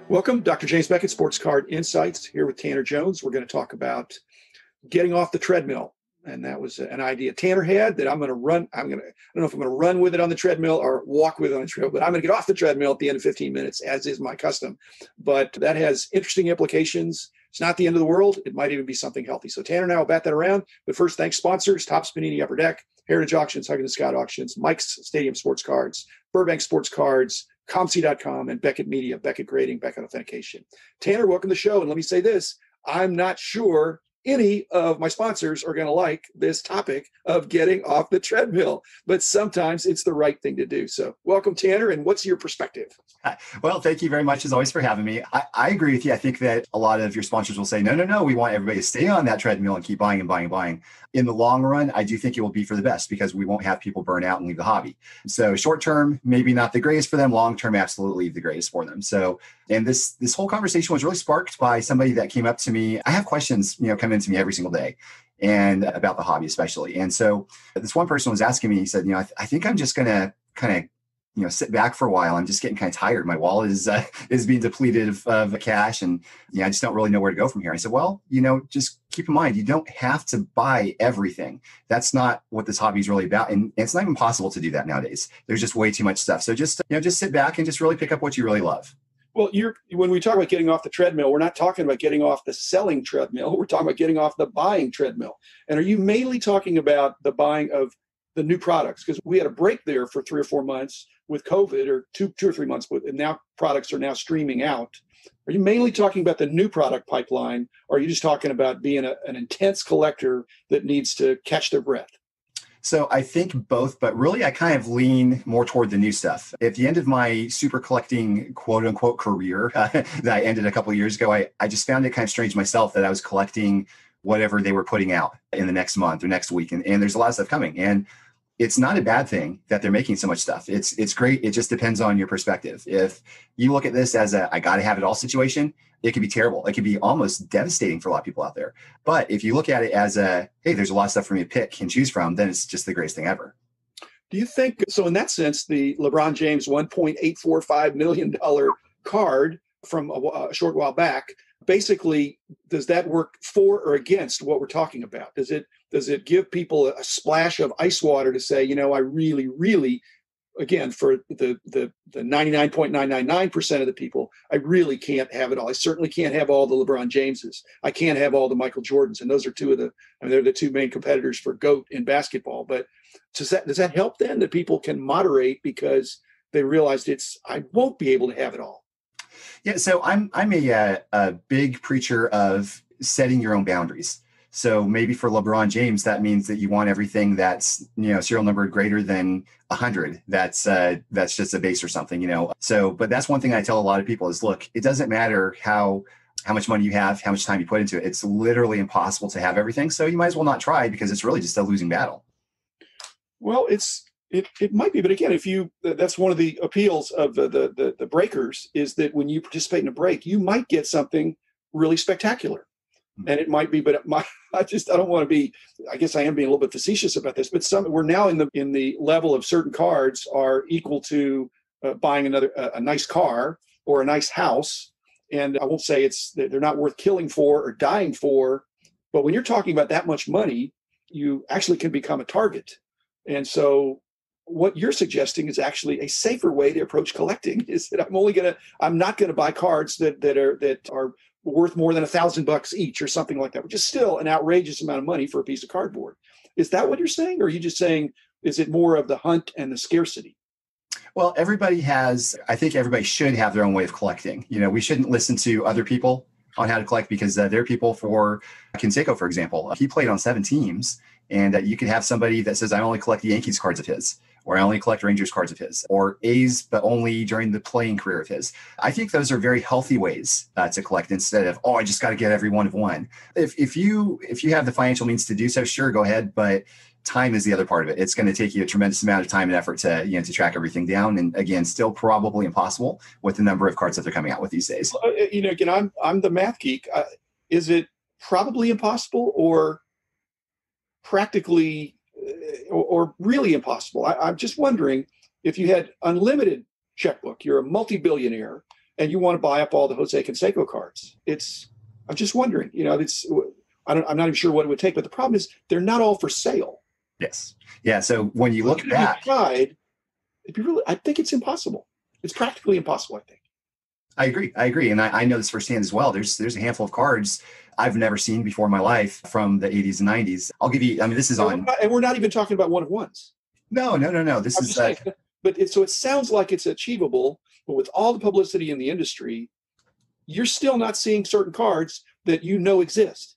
Welcome, Dr. James Beckett, Sports Card Insights, here with Tanner Jones. We're going to talk about getting off the treadmill. And that was an idea Tanner had that I'm going to run. I don't know if I'm going to run with it on the treadmill or walk with it on the treadmill, but I'm going to get off the treadmill at the end of 15 minutes, as is my custom. But that has interesting implications. It's not the end of the world. It might even be something healthy. So Tanner and I will bat that around. But first, thanks sponsors, Topps Panini Upper Deck, Heritage Auctions, Huggins and Scott Auctions, Mike's Stadium Sports Cards, Burbank Sports Cards, ComC.com, and Beckett Media, Beckett Grading, Beckett Authentication. Tanner, welcome to the show. And let me say this, I'm not sure any of my sponsors are going to like this topic of getting off the treadmill, but sometimes it's the right thing to do. So welcome, Tanner, and what's your perspective? Well, thank you very much, as always, for having me. I agree with you. I think that a lot of your sponsors will say, no, we want everybody to stay on that treadmill and keep buying and buying and buying. In the long run, I do think it will be for the best because we won't have people burn out and leave the hobby. So short term, maybe not the greatest for them. Long term, absolutely the greatest for them. So, and this whole conversation was really sparked by somebody that came up to me. I have questions, come into me every single day, and about the hobby especially. And so this one person was asking me, he said, I think I'm just going to kind of sit back for a while. I'm just getting kind of tired. My wallet is being depleted of cash, and I just don't really know where to go from here. I said, well, just keep in mind, you don't have to buy everything. That's not what this hobby is really about, and it's not even possible to do that nowadays. There's just way too much stuff. So just sit back and just really pick up what you really love. Well, when we talk about getting off the treadmill, we're not talking about getting off the selling treadmill. We're talking about getting off the buying treadmill. And are you mainly talking about the buying of the new products? Because we had a break there for 3 or 4 months with COVID, or two or 3 months, and now products are now streaming out. Are you mainly talking about the new product pipeline, or are you just talking about being an intense collector that needs to catch their breath? So I think both, but really I kind of lean more toward the new stuff. At the end of my super collecting quote unquote career that I ended a couple of years ago, I just found it kind of strange myself that I was collecting whatever they were putting out in the next month or next week. And there's a lot of stuff coming. And it's not a bad thing that they're making so much stuff. It's great. It just depends on your perspective. If you look at this as I got to have it all situation, it can be terrible. It can be almost devastating for a lot of people out there. But if you look at it as hey, there's a lot of stuff for me to pick and choose from, then it's just the greatest thing ever. Do you think, so in that sense, the LeBron James $1.845 million card from a short while back, basically, does that work for or against what we're talking about? Does it give people a splash of ice water to say, I really, really, again, for the 99.999% of the people, I really can't have it all. I certainly can't have all the LeBron Jameses. I can't have all the Michael Jordans. And those are they're the two main competitors for GOAT in basketball. But does that help then, that people can moderate because they realized I won't be able to have it all? Yeah, so I'm a big preacher of setting your own boundaries. So maybe for LeBron James, that means that you want everything that's serial number greater than 100. That's just a base or something, So, but that's one thing I tell a lot of people is, look, it doesn't matter how much money you have, how much time you put into it. It's literally impossible to have everything. So you might as well not try, because it's really just a losing battle. Well, it might be, but again, that's one of the appeals of the breakers, is that when you participate in a break, you might get something really spectacular. And it might be, but I don't want to be, I guess I am being a little bit facetious about this, but we're now in the level of certain cards are equal to buying a nice car or a nice house. And I won't say they're not worth killing for or dying for, but when you're talking about that much money, you actually can become a target. And so what you're suggesting is actually a safer way to approach collecting, is that I'm not going to buy cards that are worth more than $1,000 each or something like that, which is still an outrageous amount of money for a piece of cardboard. Is that what you're saying? Or are you just saying, is it more of the hunt and the scarcity? Well, I think everybody should have their own way of collecting. We shouldn't listen to other people on how to collect, because there are people, for Canseco, for example, he played on 7 teams, and you could have somebody that says, I only collect the Yankees cards of his, or I only collect Rangers cards of his, or A's, but only during the playing career of his. I think those are very healthy ways to collect, instead of, I just got to get every one of one. If you have the financial means to do so, sure, go ahead. But time is the other part of it. It's going to take you a tremendous amount of time and effort to track everything down. And again, still probably impossible with the number of cards that they're coming out with these days. Again, I'm the math geek. Is it probably impossible, or practically or really impossible? I'm just wondering, if you had unlimited checkbook, you're a multi-billionaire, and you want to buy up all the Jose Canseco cards. I'm just wondering, I'm not even sure what it would take, but the problem is they're not all for sale. Yes. Yeah. So when you look back, I think it's impossible. It's practically impossible, I think. I agree. And I know this firsthand as well. There's a handful of cards I've never seen before in my life from the 80s and 90s. I'll give you, I mean, this is on. And we're not even talking about one of ones. No. This is. So it sounds like it's achievable, but with all the publicity in the industry, you're still not seeing certain cards that exist.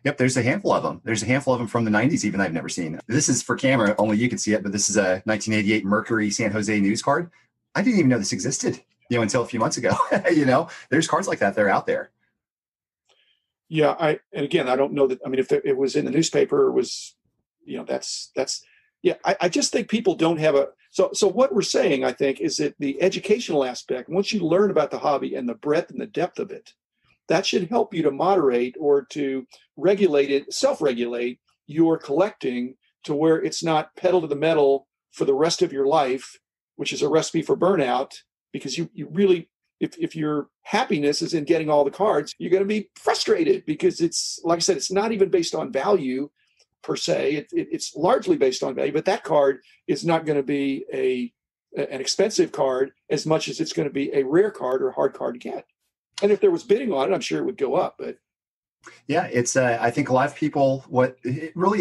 Yep, there's a handful of them. There's a handful of them from the 90s even I've never seen. This is for camera, only you can see it, but this is a 1988 Mercury San Jose News card. I didn't even know this existed, until a few months ago. There's cards like that. They're out there. Yeah, I don't know that. I mean, if it was in the newspaper, it was, that's. Yeah, I just think people don't have so what we're saying, I think, is that the educational aspect, once you learn about the hobby and the breadth and the depth of it, that should help you to moderate or to self-regulate your collecting to where it's not pedal to the metal for the rest of your life, which is a recipe for burnout, because you really, if your happiness is in getting all the cards, you're going to be frustrated because it's, like I said, it's not even based on value per se. It's largely based on value, but that card is not going to be an expensive card as much as it's going to be a rare card or a hard card to get. And if there was bidding on it, I'm sure it would go up. But yeah, it's I think a lot of people,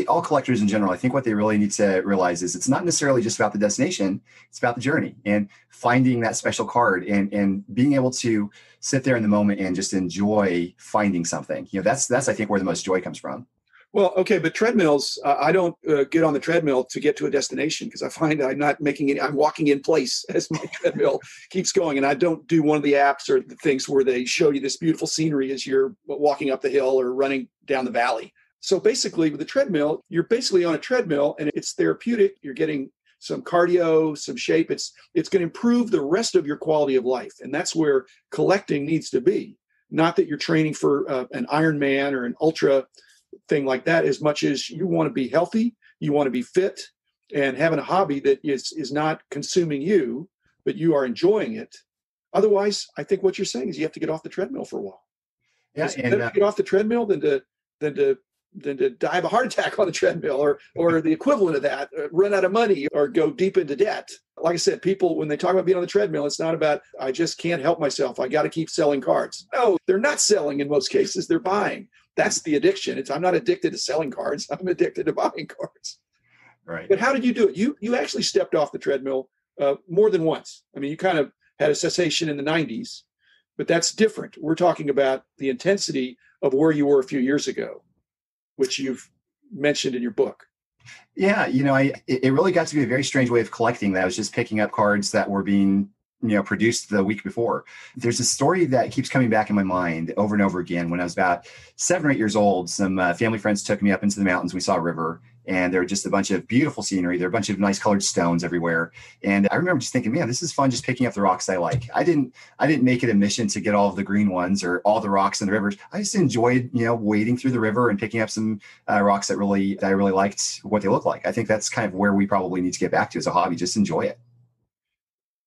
all collectors in general, I think what they really need to realize is it's not necessarily just about the destination, it's about the journey and finding that special card and being able to sit there in the moment and just enjoy finding something. That's I think where the most joy comes from. Well, okay, but treadmills, I don't get on the treadmill to get to a destination because I find I'm not I'm walking in place as my treadmill keeps going. And I don't do one of the apps or the things where they show you this beautiful scenery as you're walking up the hill or running down the valley. So basically with the treadmill, you're basically on a treadmill and it's therapeutic. You're getting some cardio, some shape. It's going to improve the rest of your quality of life. And that's where collecting needs to be. Not that you're training for an Ironman or an ultra thing like that, as much as you want to be healthy, you want to be fit, and having a hobby that is not consuming you, but you are enjoying it. Otherwise, I think what you're saying is you have to get off the treadmill for a while. Yeah, and get off the treadmill than to die of a heart attack on the treadmill, or the equivalent of that, run out of money or go deep into debt. Like I said, people, when they talk about being on the treadmill, it's not about, I just can't help myself, I got to keep selling cards. No, they're not selling in most cases, they're buying. That's the addiction. I'm not addicted to selling cards, I'm addicted to buying cards. Right. But how did you do it? You actually stepped off the treadmill more than once. I mean, you kind of had a cessation in the 90s, but that's different. We're talking about the intensity of where you were a few years ago, which you've mentioned in your book. Yeah, it really got to be a very strange way of collecting that. I was just picking up cards that were being, produced the week before. There's a story that keeps coming back in my mind over and over again. When I was about 7 or 8 years old, some family friends took me up into the mountains. We saw a river, and there were just a bunch of beautiful scenery. There were a bunch of nice colored stones everywhere. And I remember just thinking, man, this is fun, just picking up the rocks I like. I didn't make it a mission to get all of the green ones or all the rocks in the rivers. I just enjoyed, wading through the river and picking up some rocks that I really liked what they look like. I think that's kind of where we probably need to get back to as a hobby. Just enjoy it.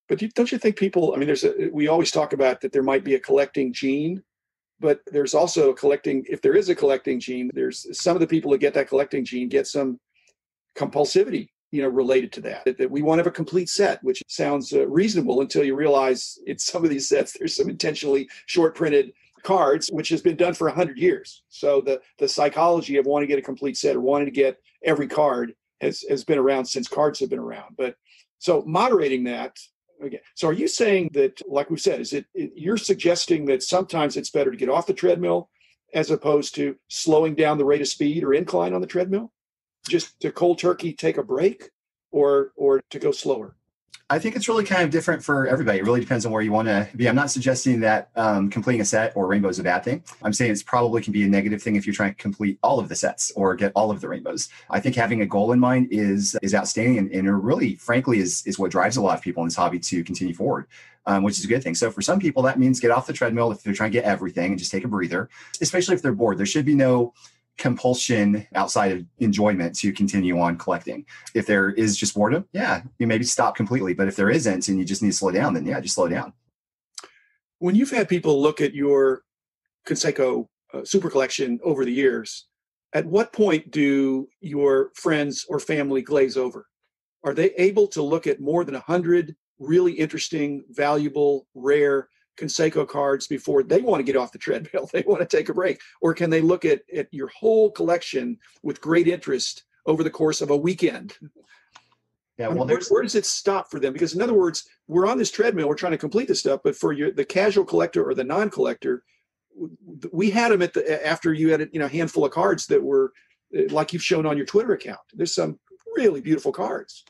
But don't you think people, I mean, we always talk about that there might be a collecting gene, but there's also if there is a collecting gene, there's some of the people that get that collecting gene get some compulsivity, related to that we want to have a complete set, which sounds reasonable until you realize in some of these sets, there's some intentionally short printed cards, which has been done for 100 years. So the psychology of wanting to get a complete set or wanting to get every card has been around since cards have been around. But so moderating that. Okay. So are you saying that, like we said, you're suggesting that sometimes it's better to get off the treadmill as opposed to slowing down the rate of speed or incline on the treadmill? Just to cold turkey take a break or to go slower? I think it's really kind of different for everybody. It really depends on where you want to be. I'm not suggesting that completing a set or rainbow is a bad thing. I'm saying it's probably can be a negative thing if you're trying to complete all of the sets or get all of the rainbows. I think having a goal in mind is outstanding, and it really, frankly, is what drives a lot of people in this hobby to continue forward, which is a good thing. So for some people, that means get off the treadmill if they're trying to get everything and just take a breather, especially if they're bored. There should be no compulsion outside of enjoyment to continue on collecting. If there is just boredom, you maybe stop completely. But if there isn't and you just need to slow down, then just slow down. When you've had people look at your Conseco super collection over the years, at what point do your friends or family glaze over? Are they able to look at more than 100 really interesting, valuable, rare Conseco cards before they want to get off the treadmill? They want to take a break. Or can they look at your whole collection with great interest over the course of a weekend? Yeah, I well, mean, where does it stop for them? Because in other words, we're on this treadmill, we're trying to complete this stuff, but for the casual collector or the non-collector, we had them after you had a handful of cards that were like you've shown on your Twitter account. There's some really beautiful cards.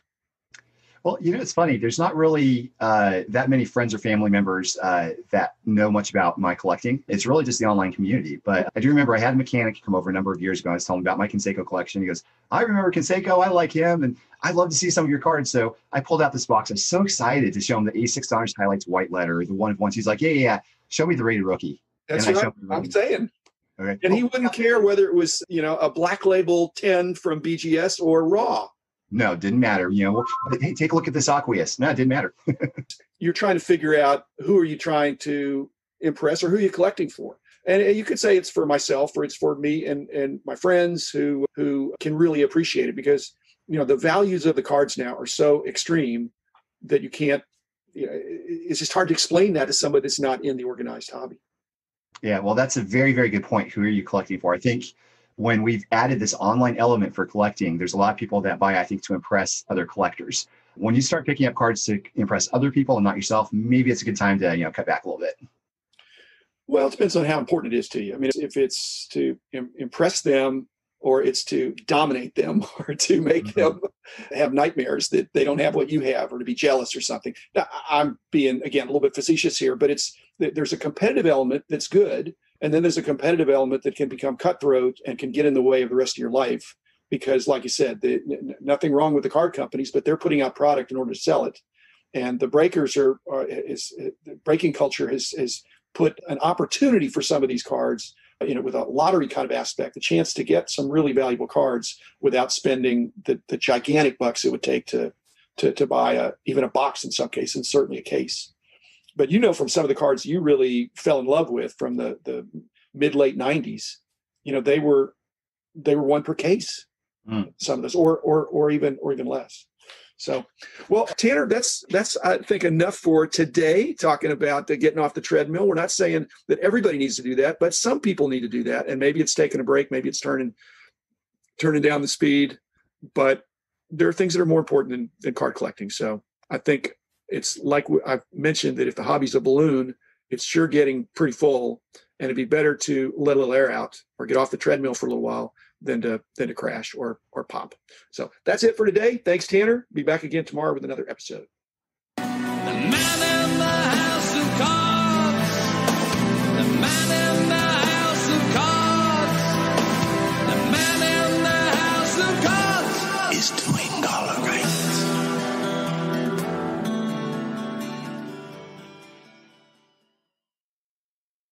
Well, it's funny. There's not really that many friends or family members that know much about my collecting. It's really just the online community. But I do remember I had a mechanic come over a number of years ago. I was telling him about my Conseco collection. He goes, I remember Conseco. I like him. And I'd love to see some of your cards. So I pulled out this box. I'm so excited to show him the A6 Honors Highlights White Letter, the one of ones. He's like, yeah. Show me the rated rookie. That's right. I'm saying. Okay. And he wouldn't care whether it was, a Black Label 10 from BGS or raw. No, it didn't matter. Hey, take a look at this Aqueous. No, it didn't matter. You're trying to figure out who are you trying to impress or who are you collecting for? And you could say it's for myself or it's for me and my friends who can really appreciate it because, the values of the cards now are so extreme that you can't, it's just hard to explain that to somebody that's not in the organized hobby. Yeah, well, that's a very, very good point. Who are you collecting for? I think when we've added this online element for collecting, there's a lot of people that buy, I think, to impress other collectors. When you start picking up cards to impress other people and not yourself, maybe it's a good time to, cut back a little bit. Well, it depends on how important it is to you. I mean, if it's to impress them or it's to dominate them or to make them have nightmares that they don't have what you have or to be jealous or something. Now, I'm being, again, a little bit facetious here, but there's a competitive element that's good. And then there's a competitive element that can become cutthroat and can get in the way of the rest of your life. Because like you said, nothing wrong with the card companies, but they're putting out product in order to sell it. And the breakers the breaking culture has put an opportunity for some of these cards, with a lottery kind of aspect, the chance to get some really valuable cards without spending the gigantic bucks it would take to buy even a box in some cases, and certainly a case. But from some of the cards you really fell in love with from the mid-late 90s, they were one per case. Some of those, or even less. So, well, Tanner, that's I think enough for today. Talking about getting off the treadmill. We're not saying that everybody needs to do that, but some people need to do that, and maybe it's taking a break, maybe it's turning down the speed. But there are things that are more important than card collecting. So I think it's like I've mentioned that if the hobby's a balloon, it's sure getting pretty full, and it'd be better to let a little air out or get off the treadmill for a little while than to crash or pop. So that's it for today. Thanks, Tanner. Be back again tomorrow with another episode. The man in the house of cards.